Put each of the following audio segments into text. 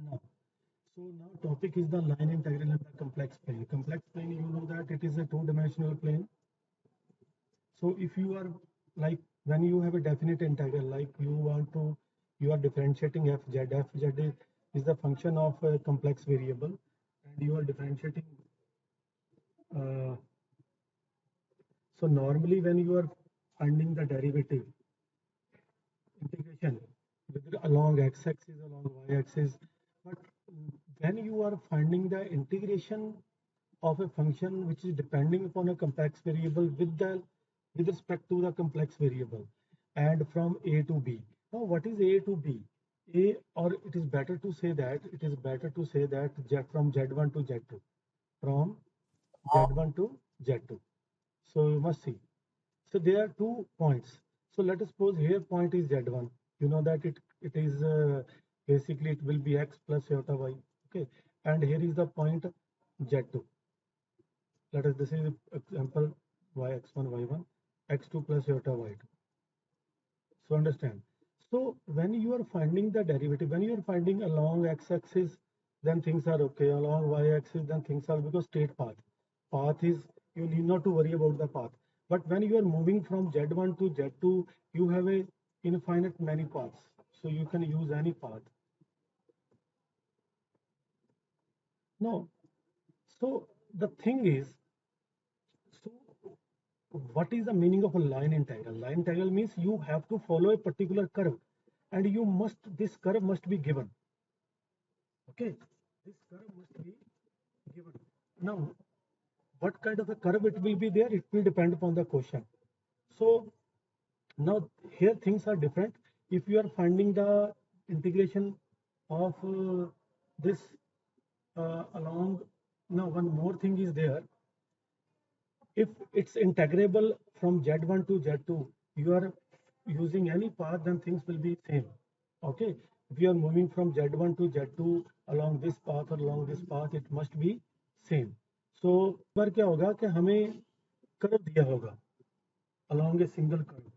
Now, so now topic is the line integral in the complex plane. Complex plane, you know that it is a two-dimensional plane. So if you are like when you have a definite integral, like you are differentiating is the function of a complex variable, and you are differentiating. Uh, so normally when you are finding the derivative integration with along x-axis, along y-axis, but when you are finding the integration of a function which is depending upon a complex variable with respect to the complex variable and from a to b. Now what is a to b? A, or it is better to say that z from z1 to z2, from z1 to z2. So you must see. So there are 2 points. So let us suppose here point is z1. You know that it is basically it will be x plus iota y. Okay, and here is the point z2. Let us, this is example y x1 y1 x2 plus iota y2. So understand. So when you are finding the derivative, when you are finding along x-axis, then things are okay. Along y-axis, then things are, because straight path. Path is, you need not to worry about the path. But when you are moving from Z1 to Z2, you have a infinite many paths. So you can use any path. No. So the thing is, so what is the meaning of a line integral? Line integral means you have to follow a particular curve, and this curve must be given. Okay, this curve must be given. Now, what kind of a curve it will be there? It will depend upon the question. So now here things are different. If you are finding the integration of this along, now one more thing is there. If it's integrable from Z1 to Z2, you are using any path, then things will be same. Okay, if you are moving from Z1 to Z2 along this path or along this path, it must be same. So बार क्या होगा कि हमें curve दिया होगा along a single curve.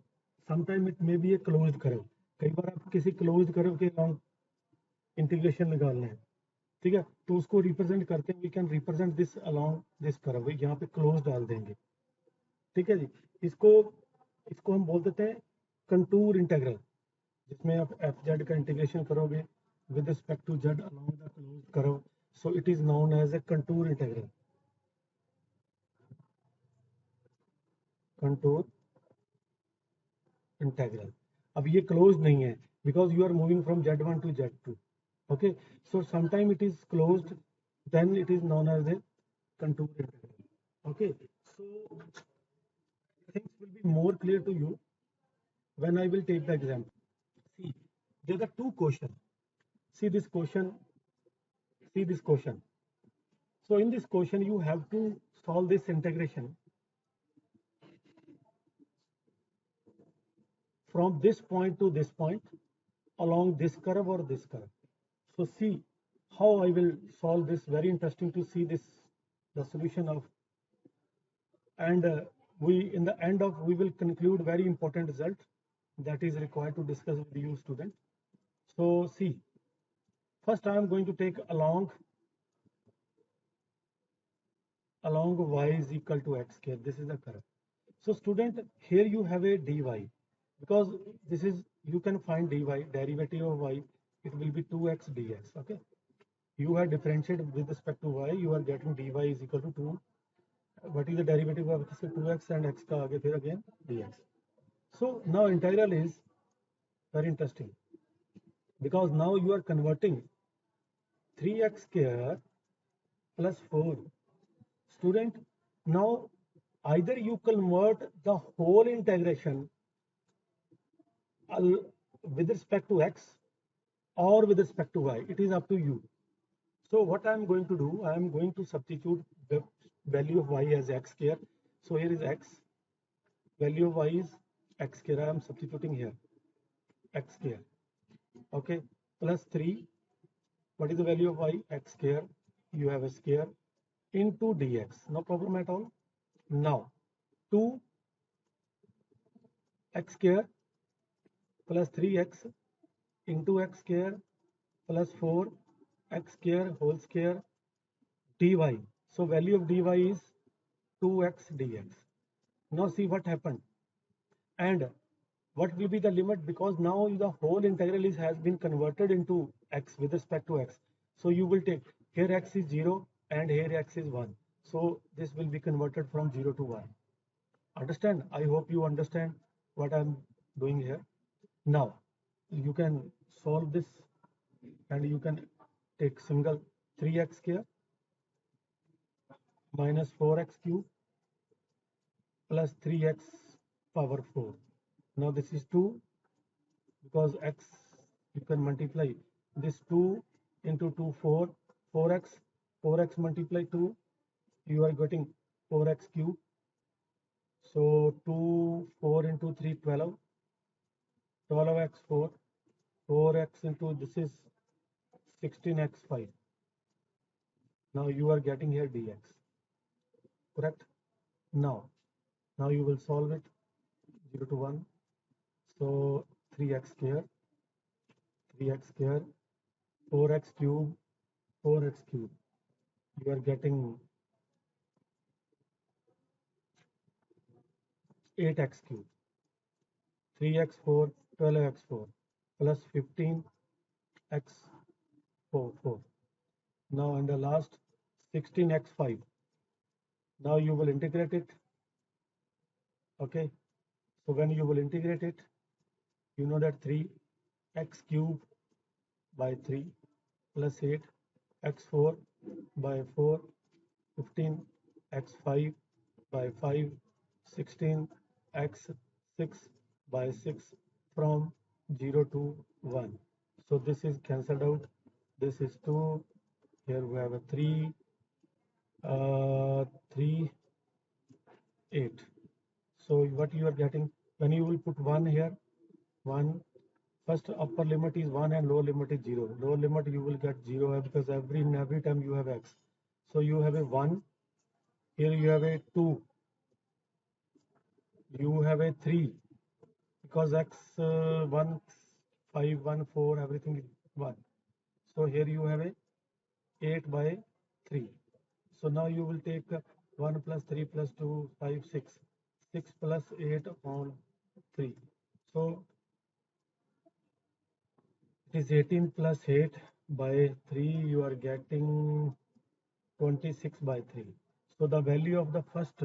Sometime it may be a closed curve. कई बार आप किसी closed curve के along इंटीग्रेशन निकालना है, ठीक है, तो उसको रिप्रेजेंट करके we can represent this along this curve, यहाँ पे क्लोज डाल देंगे, ठीक है जी। इसको इसको हम बोल देते हैं कंटूर इंटीग्रल, जिसमें आप एफ जेड का इंटीग्रेशन करोगे with respect to z along the close curve, so it is known as a contour integral. Contour integral, अब ये क्लोज नहीं है because you are moving from Z1 to Z2. Okay, so sometime it is closed, then it is known as a contour integral. Okay, so things will be more clear to you when I will take the example. See, there are two questions. See this question, see this question. So in this question, you have to solve this integration from this point to this point along this curve or this curve. So see how I will solve this. Very interesting to see this, the solution of, and we in the end of we will conclude very important result that is required to discuss with you student. So see, first I am going to take along y is equal to x square. This is the curve. So student, here you have a dy, because this is, you can find dy, derivative of y, it will be 2x dx. Okay, you have differentiated with respect to y, you are getting dy is equal to 2. What is the derivative of this? 2x and x ka aage phir again dx. So now integral is very interesting, because now you are converting 3x square plus 4. Student, now either you convert the whole integration with respect to x or with respect to y. It is up to you. So what I am going to do, I am going to substitute the value of y as x square. So here is x, value of y is x square. I am substituting here x square. Okay, plus 3. What is the value of y? X square. You have a square into dx. No problem at all. Now 2 x square plus 3x into x square plus 4 x square whole square dy. So value of dy is 2x dx. Now see what happened. And what will be the limit, because now the whole integral has been converted into x with respect to x. So you will take here x is 0 and here x is 1. So this will be converted from 0 to 1. Understand? I hope you understand what I'm doing here. Now you can solve this, and you can take single 3x square minus 4x cube plus 3x power 4. Now this is 2, because x you can multiply this 2 into 2 4, 4x, 4x multiply 2, you are getting 4x cube. So 2 4 into 3 12, 12x 4, 4x into this is 16x 5. Now you are getting here dx, correct? Now you will solve it 0 to 1. So 3x square, 3x square, 4x cube, 4x cube. You are getting 8x cube. 3x 4, 12x 4 plus 15x 4, 4. Now in the last 16x 5. Now you will integrate it. Okay. So when you will integrate it, you know that 3x cube by 3 plus 8 x4 by 4, 15 x5 by 5, 16 x6 by 6 from 0 to 1. So this is cancelled out. This is 2. Here we have a 3, 3, 8. So what you are getting, when you will put 1 here, 1, first upper limit is 1 and lower limit is 0. Lower limit you will get 0 because every time you have x. So you have a 1, here you have a 2, you have a 3, because x 1, 5, 1, 4, everything is 1. So here you have a 8 by 3. So now you will take 1 plus 3 plus 2, 5, 6. 6 plus 8 upon 3. So it is 18 plus 8 by 3. You are getting 26 by 3. So the value of the first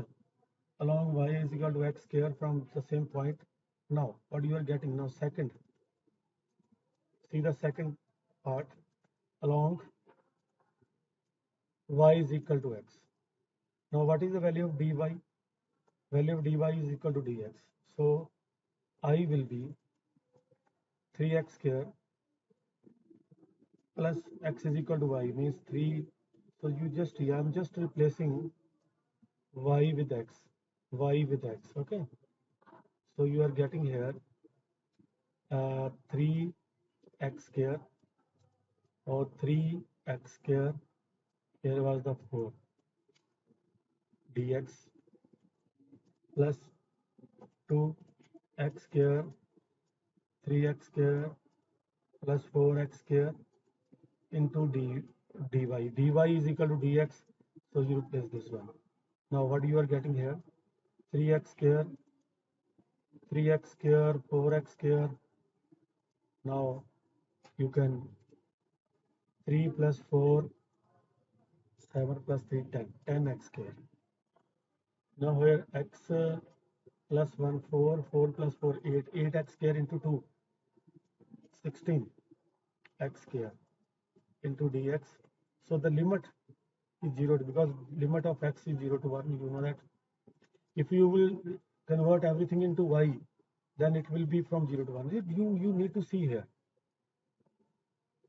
along y is equal to x square from the same point. Now what you are getting now, second, see the second part, along y is equal to x. Now what is the value of dy? Value of dy is equal to dx. So I will be 3x square plus x is equal to y, means 3. So I'm just replacing y with x, okay? So you are getting here 3x square or 3x square, here was the 4 dx plus 2x square, 3x square plus 4x square into dy. Dy is equal to dx, so you replace this one. Now what you are getting here, 3x square, 3x square, 4x square. Now you can 3 plus 4, 7 plus 3, 10, 10x square. Now here x plus 1, 4, 4 plus 4, 8, 8x square into 2, 16 x square into dx. So the limit is 0 because limit of x is 0 to 1. You know that. If you will convert everything into y, then it will be from 0 to 1. You need to see here.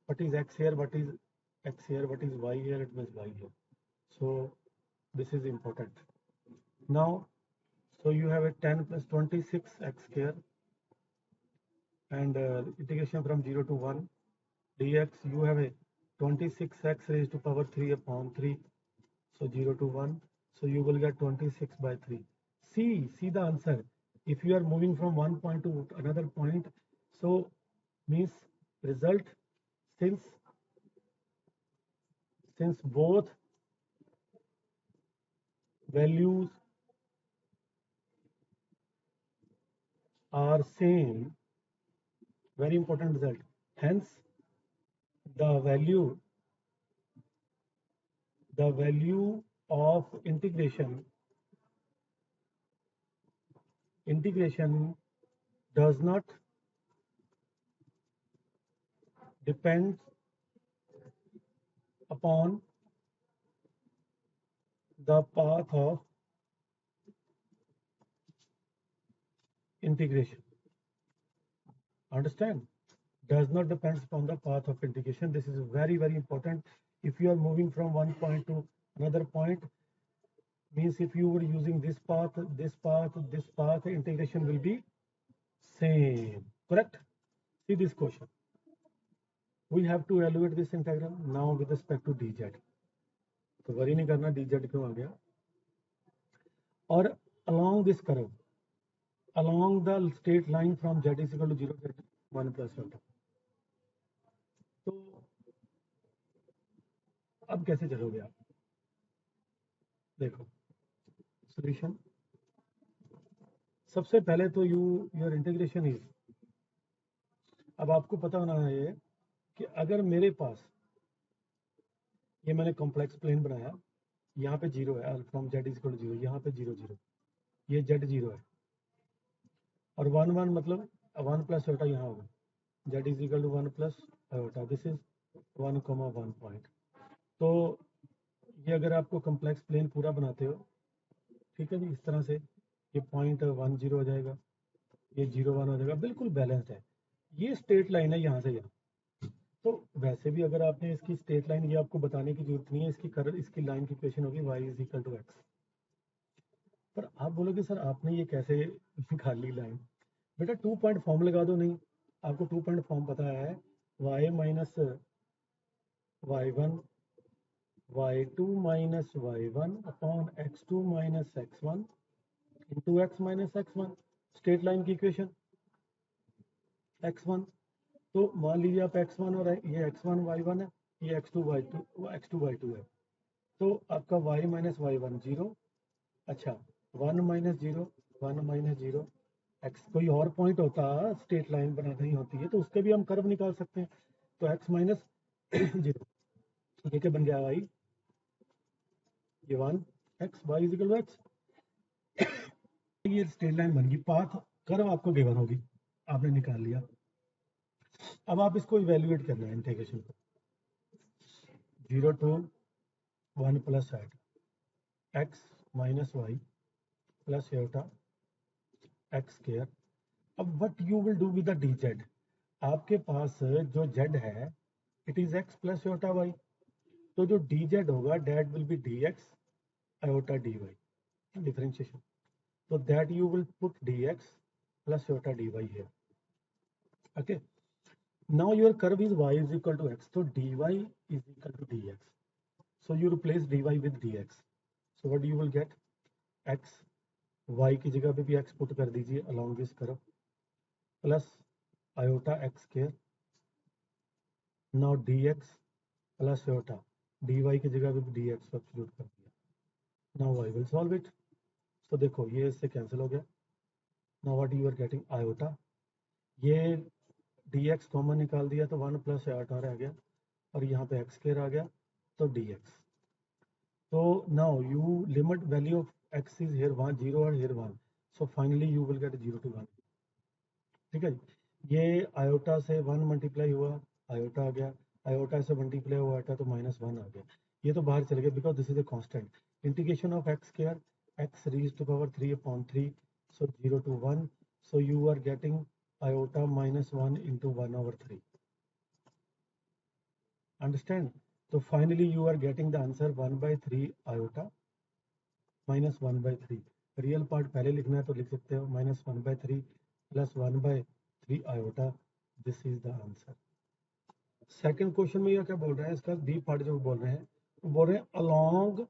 What is x here? What is x here? What is y here? It means y here. So this is important. Now, so you have a 10 plus 26 x square, and integration from 0 to 1 dx. You have a 26x raised to power 3 upon 3. So 0 to 1. So you will get 26 by 3. See the answer. If you are moving from one point to another point, so means result, since since both values are same, very important result. Hence, the value of integration does not depend upon the path of integration. Understand? Does not depend upon the path of integration. This is very, very important. If you are moving from one point to another point, means if you were using this path, integration will be same. Correct? See this question. We have to evaluate this integral now with respect to dz. तो worry नहीं करना dz क्यों आ गया. और along this curve, along the straight line from z is equal to 0 to 1 plus delta. तो अब कैसे चलोगे आप? देखो सॉल्यूशन. सबसे पहले तो योर इंटीग्रेशन इज, अब आपको पता होना है कि अगर मेरे पास ये मैंने कॉम्प्लेक्स प्लेन बनाया, यहाँ पे 0 है, from z is equal to 0, यहाँ पे 0 0, ये z 0 है, और 1 1 मतलब 1 प्लस अल्टा यहाँ होगा, z is equal to 1 plus अल्टा, दिस इज 1 कॉमा 1 पॉइंट. तो ये अगर आपको कॉम्प्लेक्स प्लेन पूरा बनाते हो, ठीक है जी, इस तरह से ये पॉइंट 1 0 हो जाएगा, ये 0 1 हो जाएगा, बिल्कुल बैलेंस्ड है. ये स्ट्रेट लाइन है यहाँ से यहाँ. तो वैसे भी अगर आपने इसकी स्ट्रेट लाइन, ये आपको बताने की जरूरत नहीं है, इसकी लाइन की इक्वेशन होगी y is equal to x. पर आप बोलोगे सर आपने ये कैसे निकाल ली लाइन? बेटा 2 पॉइंट फॉर्म लगा दो. नहीं, आपको 2 पॉइंट फॉर्म पता है, y minus y1 y2 minus y1 upon x2 minus x1 into x minus x1, straight line की इक्वेशन x1. तो मान लीजिए आप x1 और ये x1 y1 है, ये x2 y2 है. तो आपका y माइनस y1 0. अच्छा, 1 माइनस 0 1 माइनस 0 x, कोई और पॉइंट होता, स्ट्रेट लाइन बनानी होती है तो उसके भी हम कर्व निकाल सकते हैं. तो x माइनस 0, ये क्या बन गया y, ये 1 x, y is equal to x. ये स्ट्रेट लाइन बन गई, पाथ कर्व आपको गिवन होगी, आपने निकाल लिया. अब आप इसको इवेल्युएट करना है इंटीग्रेशन को, 0 टू 1 प्लस एट x minus y plus eta x square. अब what you will do with the dz, आपके पास जो z है it is x plus eta y, तो जो dz होगा that will be dx iota dy, differentiation. So that you will put dx plus iota dy here. Okay. Now your curve is y is equal to x. So dy is equal to dx. So you replace dy with dx. So what you will get? x, y की जगह पे भी x put कर दीजिए along this curve plus iota x square. Now dx plus iota dy की जगह पे भी dx substitute कर दिया. Now I will solve it. So देखो ये इससे कैंसिल हो गया. Now what you are getting? iota, ये dx कॉमन निकाल दिया तो 1 प्लस आटा रह गया, और यहाँ पे x स्क्वायर आ गया, तो dx. तो now you limit value of x is here 1 0 और here 1, so finally you will get 0 to 1. ठीक है जी. ये आयोटा से 1 मल्टीप्लाई हुआ, आयोटा आ गया, आयोटा से मल्टीप्लाई हुआ आयोटा, तो -1 आ गया. ये तो बाहर चले गया because this is a constant. Integration of x square, x raised to power 3/3, so 0 to 1, so you are getting iota -1 into 1/3. Understand? So finally you are getting the answer 1/3 iota minus 1/3. Real part पहले लिखना है तो लिख सकते हो -1/3 plus 1/3 iota. This is the answer. Second question में ये क्या बोल रहे हैं, इसका डी पार्ट जो बोल रहे हैं, वो बोल रहे हैं along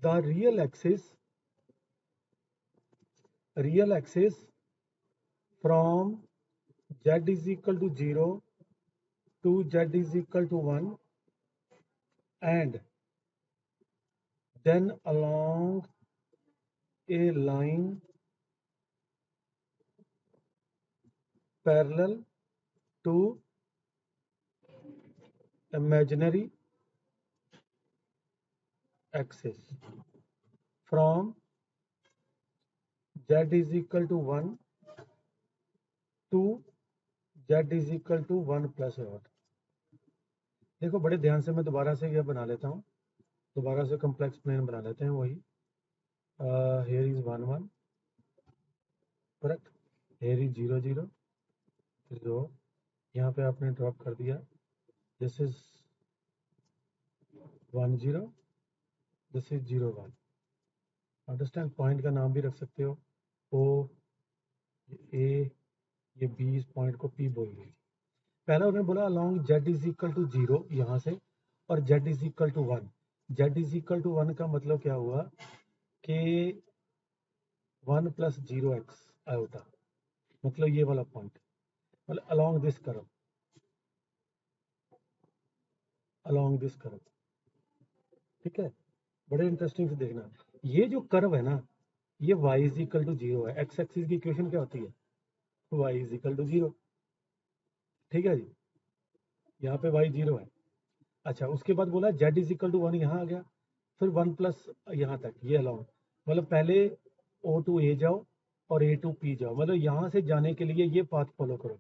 the real axis from z is equal to 0 to z is equal to 1, and then along a line parallel to imaginary axis from z is equal to 1 to z is equal to 1 plus out. देखो बड़े ध्यान से मैं दोबारा से यह बना लेता हूँ, दोबारा से कॉम्प्लेक्स प्लेन बना लेते हैं वही। here is 1 1 correct, here is 0 0 0, यहाँ पे आपने ड्रॉप कर दिया, this is 1 0, this is 0 1। Understand, point का नाम भी रख सकते हो, ओ ए, ये बी, इस पॉइंट को पी बोल गई। पहला उन्होंने बोला along z is equal to 0 यहाँ से, और z is equal to 1। Z is equal to 1 का मतलब क्या हुआ कि 1 प्लस 0x आयोटा, मतलब ये वाला पॉइंट, मतलब along this curve, along this curve. ठीक है, बड़े इंटरेस्टिंग से देखना, ये जो कर्व है ना, ये y इज इक्वल टू 0 है। एक्स एक्सिस की इक्वेशन क्या होती है, y इज इक्वल टू 0। ठीक है जी, यहाँ पे y 0 है। अच्छा, उसके बाद बोला z इज इक्वल टू 1, यहाँ आ गया, फिर 1 प्लस यहाँ तक, ये अलॉन्ग, मतलब पहले O टू A जाओ और A टू P जाओ, मतलब यहाँ से जाने के लिए ये पाथ फॉलो करो,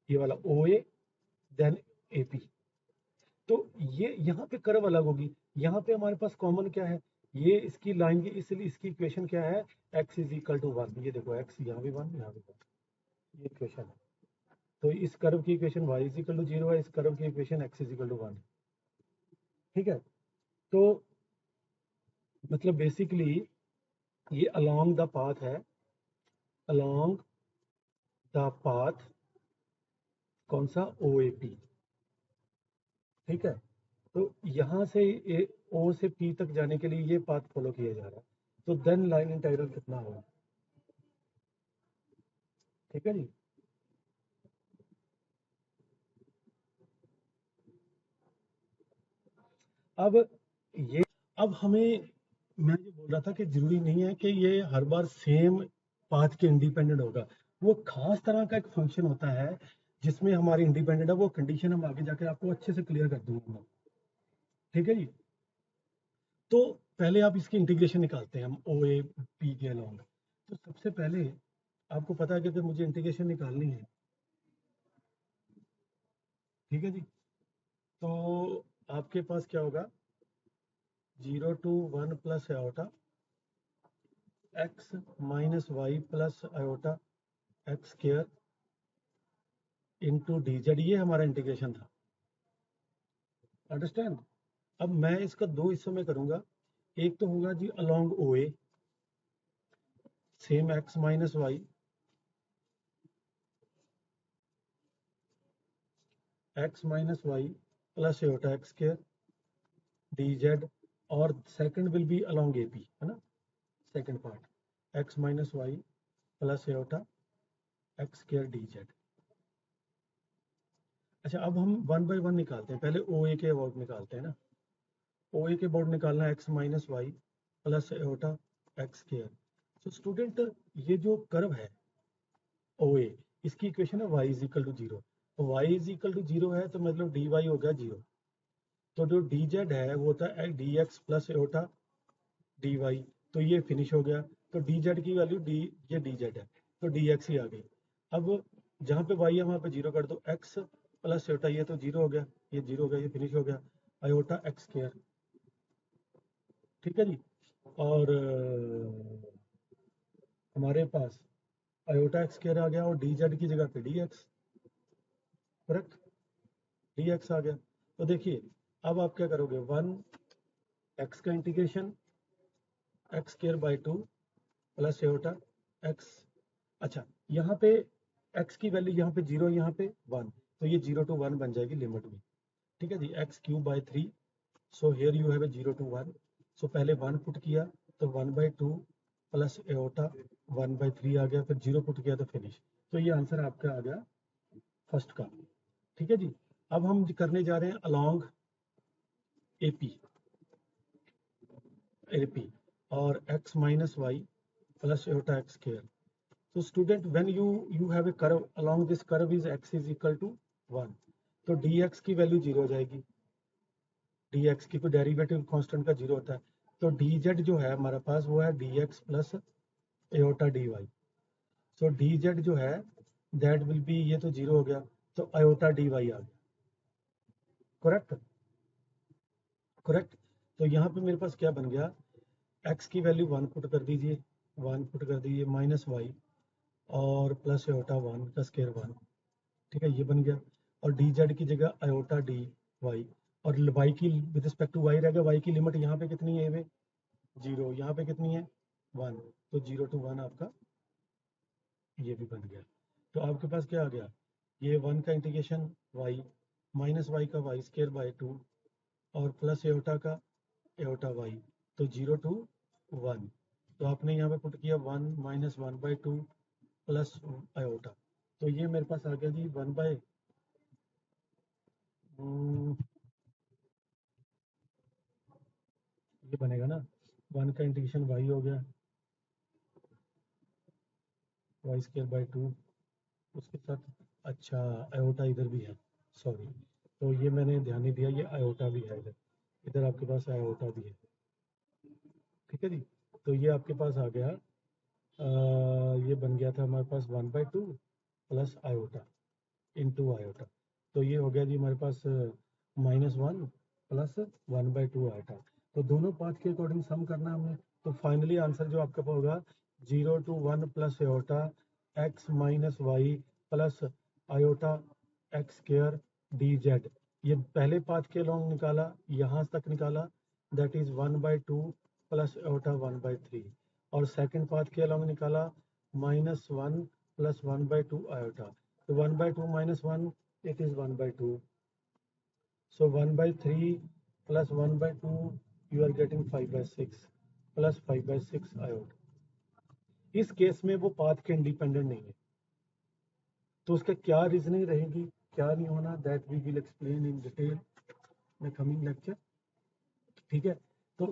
ये वाला OA देन AP। तो ये यहाँ पे कर्व अलग होगी, यहाँ पे हमारे पास कॉमन क्या है, ये इसकी लाइन की, इसलिए इसकी इक्वेशन क्या है, x इज इक्वल टू 1। ये देखो x यहाँ भी 1, यहाँ भी 1, ये इक्वेशन है। तो इस कर्व की equation y is equal to 0 है, इस कर्व की equation x is equal to 1। ठीक है, तो मतलब बेसिकली ये अलोंग द पाथ है, अलोंग द पाथ कौन सा, OAP। ठीक है, तो यहाँ से O से P तक जाने के लिए ये पाथ फॉलो किया जा रहा है, तो देन लाइन इंटीग्रल कितना होगा। ठीक है जी, अब ये, अब हमें, मैं जो बोल रहा था कि जरूरी नहीं है कि ये हर बार सेम पाथ के इंडिपेंडेंट होगा, वो खास तरह का एक फंक्शन होता है जिसमें हमारी इंडिपेंडेंट है, वो कंडीशन हम आगे जाकर आपको अच्छे से क्लियर कर दूंगा। ठीक है जी, तो पहले आप इसकी इंटीग्रेशन निकालते हैं हम OAP के अलॉन्ग। तो सबसे पहले आपको पता है कि अगर मुझे इंटीग्रेशन निकालनी है, ठीक है जी, तो आपके पास क्या होगा, 0 to 1 plus iota x minus y plus iota x square into d z, ये हमारा इंटीग्रेशन था। अंडरस्टैंड, अब मैं इसका दो हिस्सों में करूंगा, एक तो होगा जी along OA, same x minus y, x minus y plus iota x square d z, और second will be along AP, है ना, second part x minus y plus iota x square d z. अच्छा, अब हम 1 bye 1 निकालते हैं, पहले OA के अबाउट निकालते हैं ना। OA के अबाउट निकालना है x minus y plus iota x square. तो स्टूडेंट, ये जो कर्व है OA, इसकी इक्वेशन है y इज इक्वल टू 0। तो y इज इक्वल टू 0 है, तो मतलब dy हो गया 0। तो जो dz है वो होता है dx प्लस आयोटा dy, तो ये फिनिश हो गया। तो dz की वैल्यू ये dz है, तो dx ही आ गई। अब जहाँ पे y है वहाँ पे 0 कर दो, x प्लस आयोटा, ये तो 0 हो गया, ये 0 हो गया, ये फिनिश हो गया, आयोटा एक्स स्क्वायर। ठीक है जी, और हमारे पास आयोटा एक्स स्क्वायर आ गया, और dz की जगह पे dx, करेक्ट, dx आ गया। तो देखिए, अब आप क्या करोगे, 1 x का integration x square by 2 plus iota x. अच्छा, यहाँ पे x की वैल्यू, यहाँ पे 0, यहाँ पे 1, तो ये 0 टू 1 बन जाएगी लिमिट में। ठीक है जी, x cube by 3, so here you have 0 to 1, so पहले 1 पुट किया तो 1 बाई 2 प्लस एओटा 1 बाई 3 आ गया, फिर 0 पुट किया तो फिनिश। तो ये आंसर आपका आ गया फर्स्ट का। ठीक है जी, अब हम करने जा रहे हैं along AP। AP or x minus y plus iota x square. So student, when you have a curve, along this curve is x is equal to 1, तो dx की वैल्यू 0 हो जाएगी, dx की कोई डेरिवेटिव कांस्टेंट का 0 होता है, तो dz जो है हमारे पास वो है dx प्लस एओटा dy. सो dz जो है दैट विल बी, ये तो 0 हो गया, तो आयोटा dy आ गया. Correct correct. तो यहाँ पे मेरे पास क्या बन गया, x की वैल्यू 1 पुट कर दीजिए, 1 पुट कर दीजिए माइनस वाई और प्लस आयोटा 1 का स्केयर 1. ठीक है, ये बन गया. और dz की जगह आयोटा dy, और y की विद रिस्पेक्ट टू y रह गया. y की लिमिट यहाँ पे कितनी है, वे 0, यहाँ पे कितनी है 1, तो 0 to 1 आपका ये भी बन गया. तो आपके पास क्या आ गया, ये 1 का इंटीग्रेशन y माइनस वाई का वाई स्केयर बाय 2 और प्लस एओटा का एओटा y, तो 0 to 1. तो आपने यहाँ पे पुट किया 1 माइनस 1/2 प्लस आयोटा, तो ये मेरे पास आ गया जी 1 बाय ये बनेगा ना 1 का इंटीग्रेशन y हो गया वाई स्केयर बाय 2 उसके साथ. अच्छा, आयोटा इधर भी है, सॉरी, तो ये मैंने ध्यान नहीं दिया, ये आयोटा भी है इधर, इधर आपके पास आयोटा भी है. ठीक है जी, तो ये आपके पास आ गया, ये बन गया था हमारे पास 1/2 प्लस आयोटा इंटू आयोटा, तो ये हो गया जी हमारे पास -1 प्लस 1/2 आयोटा. तो दोनों पाथ के अकॉर्डिंग सम करना है हमने, तो फाइनली आंसर जो आपका होगा 0 to 1 plus iota x minus y plus iota x square dz. ये पहले पाथ के अलोंग निकाला, यहाँ तक निकाला, दैट इज 1/2 प्लस आयोटा 1/3, और सेकंड पाथ के अलोंग निकाला -1 प्लस 1/2 आयोटा, तो 1/2 minus 1, it is 1/2. So 1/3 plus 1/2, you are getting 5/6 plus 5/6 iota. इस केस में वो पाथ के इंडिपेंडेंट नहीं है, तो उसका क्या रीजनिंग रहेगी, क्या नहीं होना, that we will explain in detail in coming lecture. ठीक है, तो